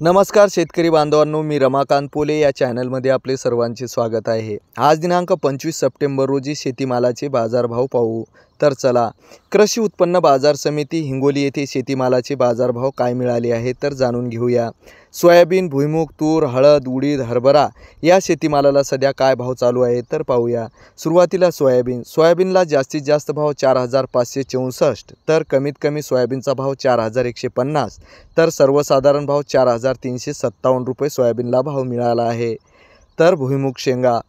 नमस्कार शेतकरी बांधवांनो, मी रमाकांत पोले या चॅनलमध्ये आपले सर्वांचे स्वागत आहे। आज दिनांक 25 सप्टेंबर रोजी शेतीमालाचे बाजारभाव पाहू। तर चला, कृषी उत्पन्न बाजार समिती हिंगोली येथे शेतीमालाचे बाजारभाव काय मिळाले आहेत तर जाणून घेऊया। सोयाबीन, भुईमूग, तूर, हळद, उडीद, हरभरा या शेतीमालाला सध्या काय भाव चालू आहे तर पाहूया। सुरुवातीला सोयाबीनला जास्तीत जास्त भाव 4564, तर कमीत कमी सोयाबीनचा भाव 4150, तर सर्वसाधारण भाव 4357 रुपये सोयाबीनला भाव मिळाला आहे। तर भुईमूग शेंगा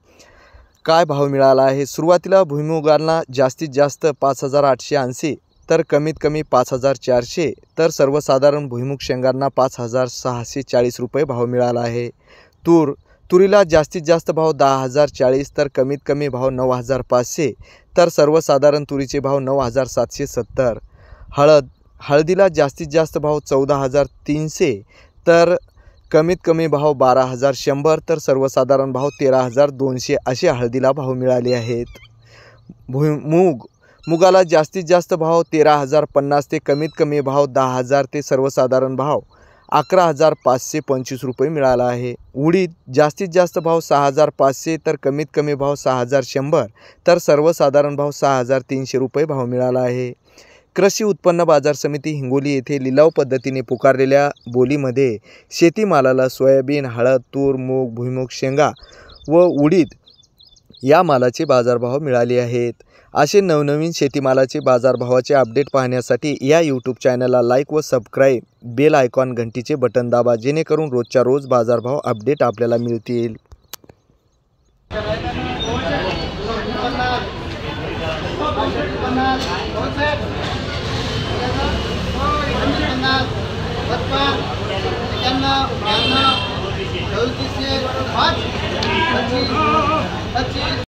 काय भाव मिळाला आहे। सुरुवातीला भुईमुगाला जास्तीत जास्त 5880, तर कमीत कमी 5400, तर सर्वसाधारण भुईमुग शेंगांना 5640 रुपये भाव मिळाला आहे। तुरीला जास्तीत जास्त भाव 10040, तर कमीत कमी भाव 9500, तर सर्वसाधारण तुरीचे भाव 9770। हळदीला जास्तीत जास्त भाव 14300, तर कमीत कमी भाव 12100, तर सर्वसाधारण भाव 13200 असे हळदीला भाव मिळाले आहेत। मुगाला जास्तीत जास्त भाव 13050 ते कमीत कमी भाव 10000 ते सर्वसाधारण भाव 11525 रुपये मिळाला आहे। उडीद जास्तीत जास्त भाव 6500, तर कमीत कमी भाव 6100, तर सर्वसाधारण भाव 6300 रुपये भाव मिळाला आहे। कृषी उत्पन्न बाजार समिती हिंगोली येथे लिलाव पद्धतीने पुकारलेल्या बोलीमध्ये शेतीमालाला सोयाबीन, हळद, तूर, मूग, भुईमूग शेंगा व उडीद या मालाचे बाजारभाव मिळाले आहेत। असे नवनवीन शेतीमालाचे बाजारभावाचे अपडेट पाहण्यासाठी या यूट्यूब चॅनलला लाईक व सबस्क्राईब, बेल आयकॉन घंटीचे बटन दाबा, जेणेकरून रोजच्या रोज बाजारभाव अपडेट आपल्याला मिळतील। $55, $56, $57, $58, $59, $80,